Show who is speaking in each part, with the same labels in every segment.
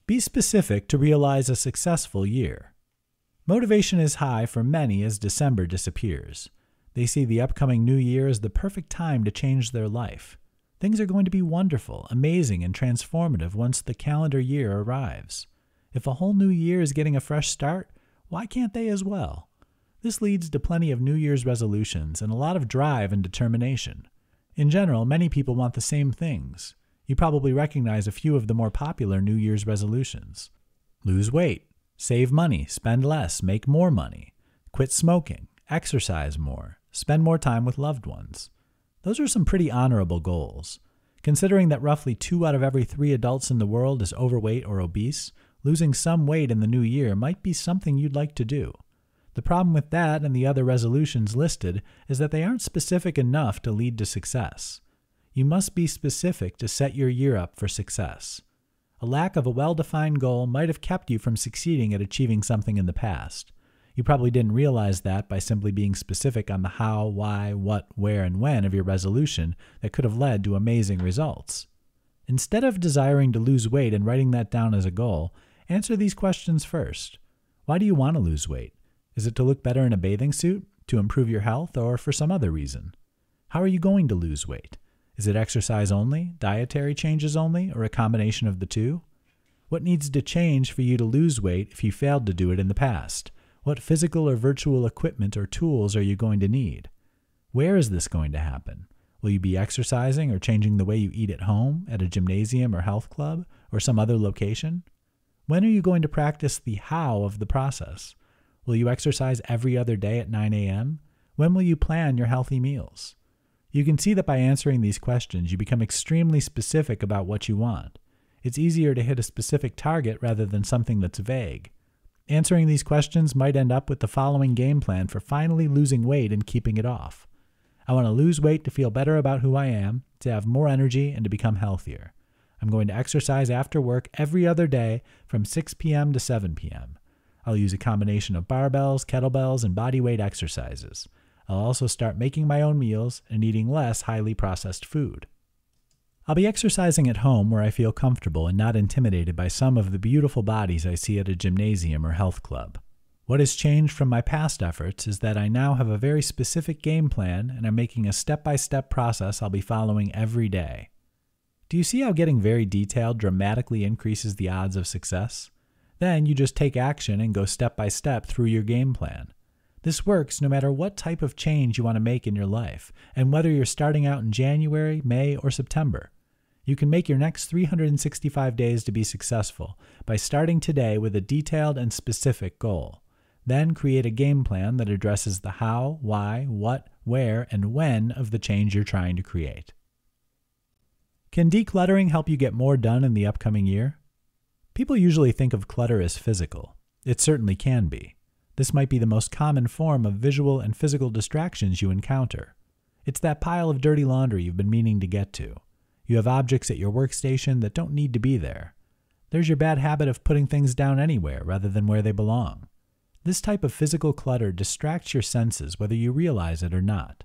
Speaker 1: Be specific to realize a successful year. Motivation is high for many as December disappears. They see the upcoming new year as the perfect time to change their life. Things are going to be wonderful, amazing, and transformative once the calendar year arrives. If a whole new year is getting a fresh start, why can't they as well? This leads to plenty of New Year's resolutions and a lot of drive and determination. In general, many people want the same things. You probably recognize a few of the more popular New Year's resolutions. Lose weight, save money, spend less, make more money, quit smoking, exercise more, spend more time with loved ones. Those are some pretty honorable goals. Considering that roughly 2 out of every 3 adults in the world is overweight or obese, losing some weight in the new year might be something you'd like to do. The problem with that and the other resolutions listed is that they aren't specific enough to lead to success. You must be specific to set your year up for success. A lack of a well-defined goal might have kept you from succeeding at achieving something in the past. You probably didn't realize that by simply being specific on the how, why, what, where, and when of your resolution that could have led to amazing results. Instead of desiring to lose weight and writing that down as a goal, answer these questions first. Why do you want to lose weight? Is it to look better in a bathing suit, to improve your health, or for some other reason? How are you going to lose weight? Is it exercise only, dietary changes only, or a combination of the two? What needs to change for you to lose weight if you failed to do it in the past? What physical or virtual equipment or tools are you going to need? Where is this going to happen? Will you be exercising or changing the way you eat at home, at a gymnasium or health club, or some other location? When are you going to practice the how of the process? Will you exercise every other day at 9 a.m.? When will you plan your healthy meals? You can see that by answering these questions, you become extremely specific about what you want. It's easier to hit a specific target rather than something that's vague. Answering these questions might end up with the following game plan for finally losing weight and keeping it off. I want to lose weight to feel better about who I am, to have more energy, and to become healthier. I'm going to exercise after work every other day from 6 p.m. to 7 p.m. I'll use a combination of barbells, kettlebells, and bodyweight exercises. I'll also start making my own meals and eating less highly processed food. I'll be exercising at home where I feel comfortable and not intimidated by some of the beautiful bodies I see at a gymnasium or health club. What has changed from my past efforts is that I now have a very specific game plan and I'm making a step-by-step process I'll be following every day. Do you see how getting very detailed dramatically increases the odds of success? Then you just take action and go step by step through your game plan. This works no matter what type of change you want to make in your life, and whether you're starting out in January, May, or September. You can make your next 365 days to be successful by starting today with a detailed and specific goal. Then create a game plan that addresses the how, why, what, where, and when of the change you're trying to create. Can decluttering help you get more done in the upcoming year? People usually think of clutter as physical. It certainly can be. This might be the most common form of visual and physical distractions you encounter. It's that pile of dirty laundry you've been meaning to get to. You have objects at your workstation that don't need to be there. There's your bad habit of putting things down anywhere rather than where they belong. This type of physical clutter distracts your senses whether you realize it or not.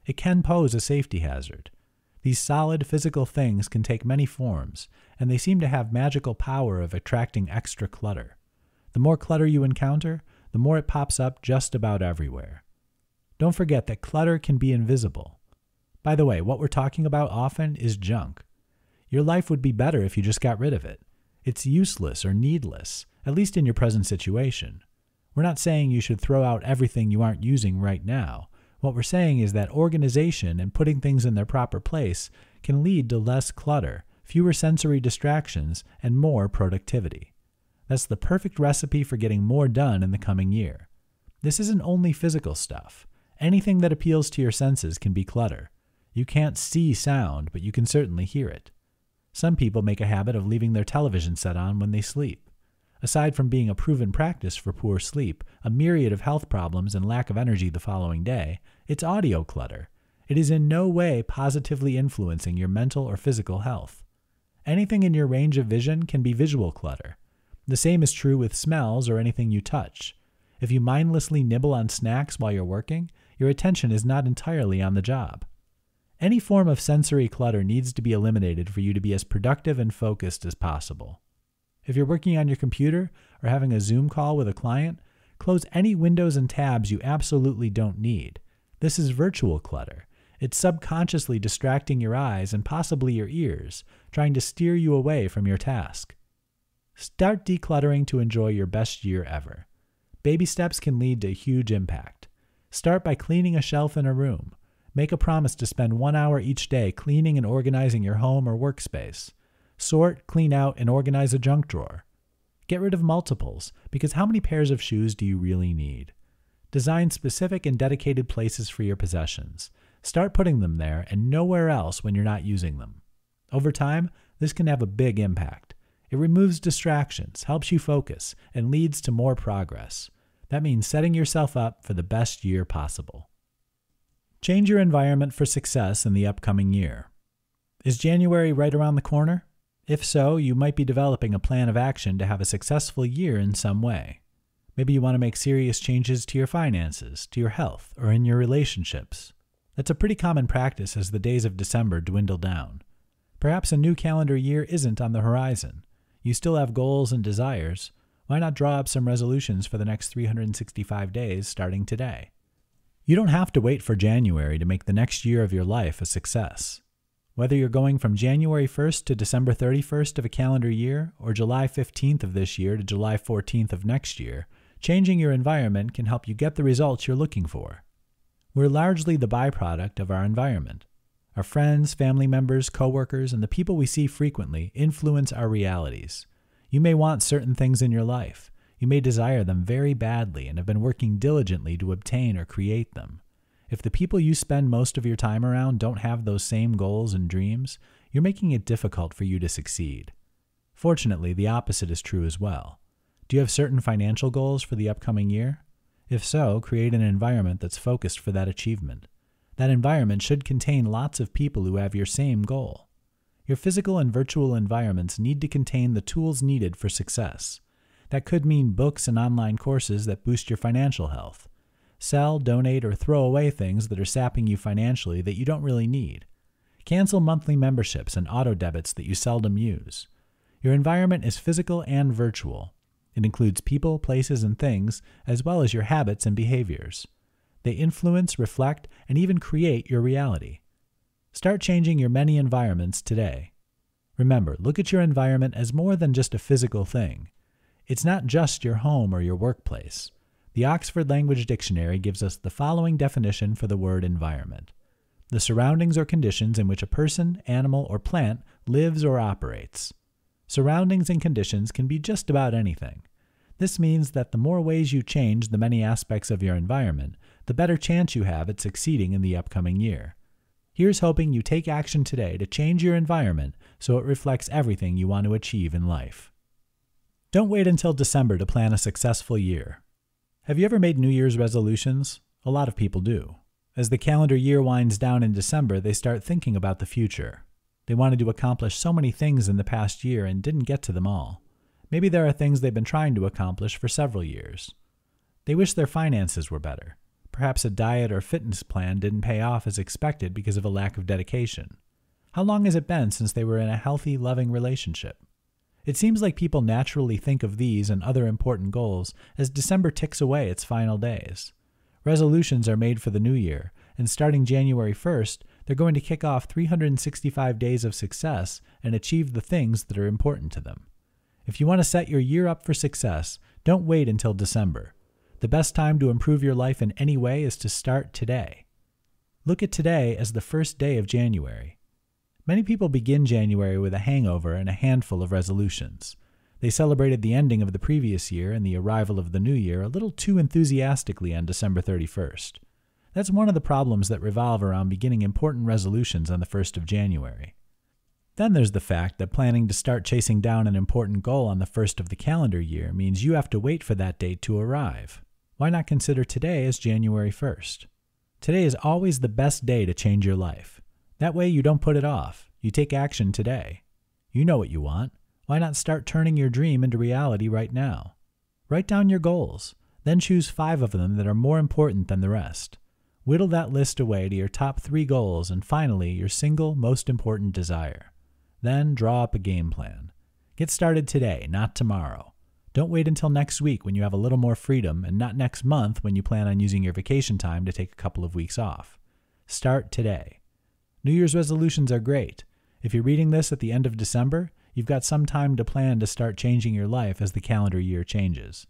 Speaker 1: It can pose a safety hazard. These solid physical things can take many forms, and they seem to have magical power of attracting extra clutter. The more clutter you encounter, the more it pops up just about everywhere. Don't forget that clutter can be invisible. By the way, what we're talking about often is junk. Your life would be better if you just got rid of it. It's useless or needless, at least in your present situation. We're not saying you should throw out everything you aren't using right now. What we're saying is that organization and putting things in their proper place can lead to less clutter, fewer sensory distractions, and more productivity. That's the perfect recipe for getting more done in the coming year. This isn't only physical stuff. Anything that appeals to your senses can be clutter. You can't see sound, but you can certainly hear it. Some people make a habit of leaving their television set on when they sleep. Aside from being a proven practice for poor sleep, a myriad of health problems, and lack of energy the following day, it's audio clutter. It is in no way positively influencing your mental or physical health. Anything in your range of vision can be visual clutter. The same is true with smells or anything you touch. If you mindlessly nibble on snacks while you're working, your attention is not entirely on the job. Any form of sensory clutter needs to be eliminated for you to be as productive and focused as possible. If you're working on your computer or having a Zoom call with a client, close any windows and tabs you absolutely don't need. This is virtual clutter. It's subconsciously distracting your eyes and possibly your ears, trying to steer you away from your task. Start decluttering to enjoy your best year ever. Baby steps can lead to huge impact. Start by cleaning a shelf in a room. Make a promise to spend 1 hour each day cleaning and organizing your home or workspace. Sort, clean out, and organize a junk drawer. Get rid of multiples, because how many pairs of shoes do you really need? Design specific and dedicated places for your possessions. Start putting them there and nowhere else when you're not using them. Over time, this can have a big impact. It removes distractions, helps you focus, and leads to more progress. That means setting yourself up for the best year possible. Change your environment for success in the upcoming year. Is January right around the corner? If so, you might be developing a plan of action to have a successful year in some way. Maybe you want to make serious changes to your finances, to your health, or in your relationships. That's a pretty common practice as the days of December dwindle down. Perhaps a new calendar year isn't on the horizon. You still have goals and desires. Why not draw up some resolutions for the next 365 days starting today? You don't have to wait for January to make the next year of your life a success. Whether you're going from January 1st to December 31st of a calendar year, or July 15th of this year to July 14th of next year, changing your environment can help you get the results you're looking for. We're largely the byproduct of our environment. Our friends, family members, coworkers, and the people we see frequently influence our realities. You may want certain things in your life. You may desire them very badly and have been working diligently to obtain or create them. If the people you spend most of your time around don't have those same goals and dreams, you're making it difficult for you to succeed. Fortunately, the opposite is true as well. Do you have certain financial goals for the upcoming year? If so, create an environment that's focused for that achievement. That environment should contain lots of people who have your same goal. Your physical and virtual environments need to contain the tools needed for success. That could mean books and online courses that boost your financial health. Sell, donate, or throw away things that are sapping you financially that you don't really need. Cancel monthly memberships and auto debits that you seldom use. Your environment is physical and virtual. It includes people, places, and things, as well as your habits and behaviors. They influence, reflect, and even create your reality. Start changing your many environments today. Remember, look at your environment as more than just a physical thing. It's not just your home or your workplace. The Oxford Language Dictionary gives us the following definition for the word environment: the surroundings or conditions in which a person, animal, or plant lives or operates. Surroundings and conditions can be just about anything. This means that the more ways you change the many aspects of your environment, the better chance you have at succeeding in the upcoming year. Here's hoping you take action today to change your environment so it reflects everything you want to achieve in life. Don't wait until December to plan a successful year. Have you ever made New Year's resolutions? A lot of people do. As the calendar year winds down in December, they start thinking about the future. They wanted to accomplish so many things in the past year and didn't get to them all. Maybe there are things they've been trying to accomplish for several years. They wish their finances were better. Perhaps a diet or fitness plan didn't pay off as expected because of a lack of dedication. How long has it been since they were in a healthy, loving relationship? It seems like people naturally think of these and other important goals as December ticks away its final days. Resolutions are made for the new year, and starting January 1st, they're going to kick off 365 days of success and achieve the things that are important to them. If you want to set your year up for success, don't wait until December. The best time to improve your life in any way is to start today. Look at today as the first day of January. Many people begin January with a hangover and a handful of resolutions. They celebrated the ending of the previous year and the arrival of the new year a little too enthusiastically on December 31st. That's one of the problems that revolve around beginning important resolutions on the 1st of January. Then there's the fact that planning to start chasing down an important goal on the 1st of the calendar year means you have to wait for that date to arrive. Why not consider today as January 1st? Today is always the best day to change your life. That way you don't put it off. You take action today. You know what you want. Why not start turning your dream into reality right now? Write down your goals. Then choose 5 of them that are more important than the rest. Whittle that list away to your top 3 goals and finally your single most important desire. Then draw up a game plan. Get started today, not tomorrow. Don't wait until next week when you have a little more freedom, and not next month when you plan on using your vacation time to take a couple of weeks off. Start today. New Year's resolutions are great. If you're reading this at the end of December, you've got some time to plan to start changing your life as the calendar year changes.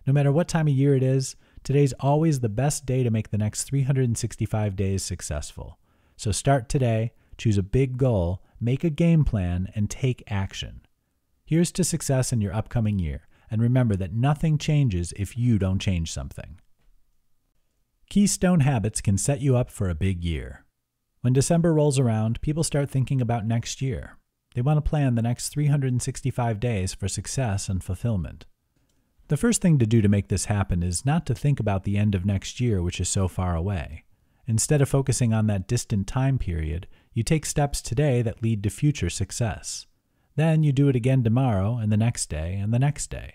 Speaker 1: No matter what time of year it is, today's always the best day to make the next 365 days successful. So start today, choose a big goal, make a game plan, and take action. Here's to success in your upcoming year, and remember that nothing changes if you don't change something. Keystone habits can set you up for a big year. When December rolls around, people start thinking about next year. They want to plan the next 365 days for success and fulfillment. The first thing to do to make this happen is not to think about the end of next year, which is so far away. Instead of focusing on that distant time period, you take steps today that lead to future success. Then you do it again tomorrow, and the next day, and the next day.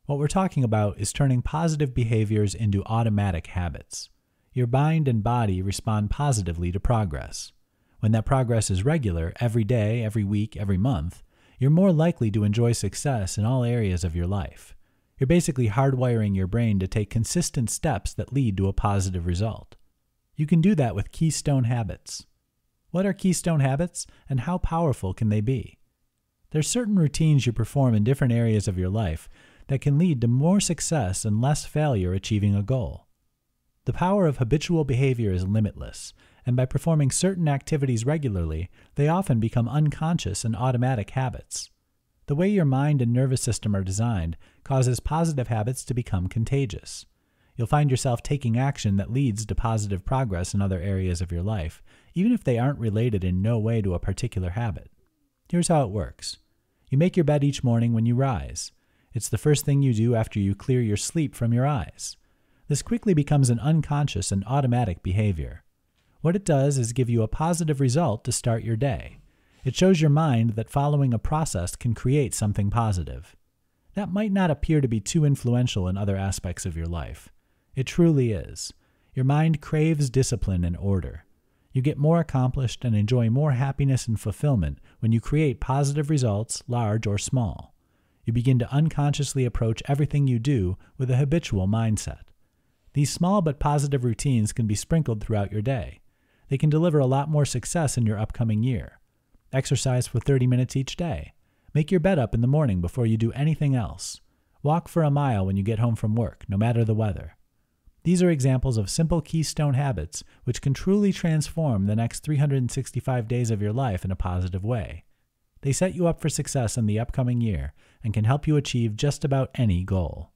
Speaker 1: What we're talking about is turning positive behaviors into automatic habits. Your mind and body respond positively to progress. When that progress is regular, every day, every week, every month, you're more likely to enjoy success in all areas of your life. You're basically hardwiring your brain to take consistent steps that lead to a positive result. You can do that with keystone habits. What are keystone habits, and how powerful can they be? There's certain routines you perform in different areas of your life that can lead to more success and less failure achieving a goal. The power of habitual behavior is limitless, and by performing certain activities regularly, they often become unconscious and automatic habits. The way your mind and nervous system are designed causes positive habits to become contagious. You'll find yourself taking action that leads to positive progress in other areas of your life, even if they aren't related in no way to a particular habit. Here's how it works. You make your bed each morning when you rise. It's the first thing you do after you clear your sleep from your eyes. This quickly becomes an unconscious and automatic behavior. What it does is give you a positive result to start your day. It shows your mind that following a process can create something positive. That might not appear to be too influential in other aspects of your life. It truly is. Your mind craves discipline and order. You get more accomplished and enjoy more happiness and fulfillment when you create positive results, large or small. You begin to unconsciously approach everything you do with a habitual mindset. These small but positive routines can be sprinkled throughout your day. They can deliver a lot more success in your upcoming year. Exercise for 30 minutes each day. Make your bed up in the morning before you do anything else. Walk for a mile when you get home from work, no matter the weather. These are examples of simple keystone habits which can truly transform the next 365 days of your life in a positive way. They set you up for success in the upcoming year and can help you achieve just about any goal.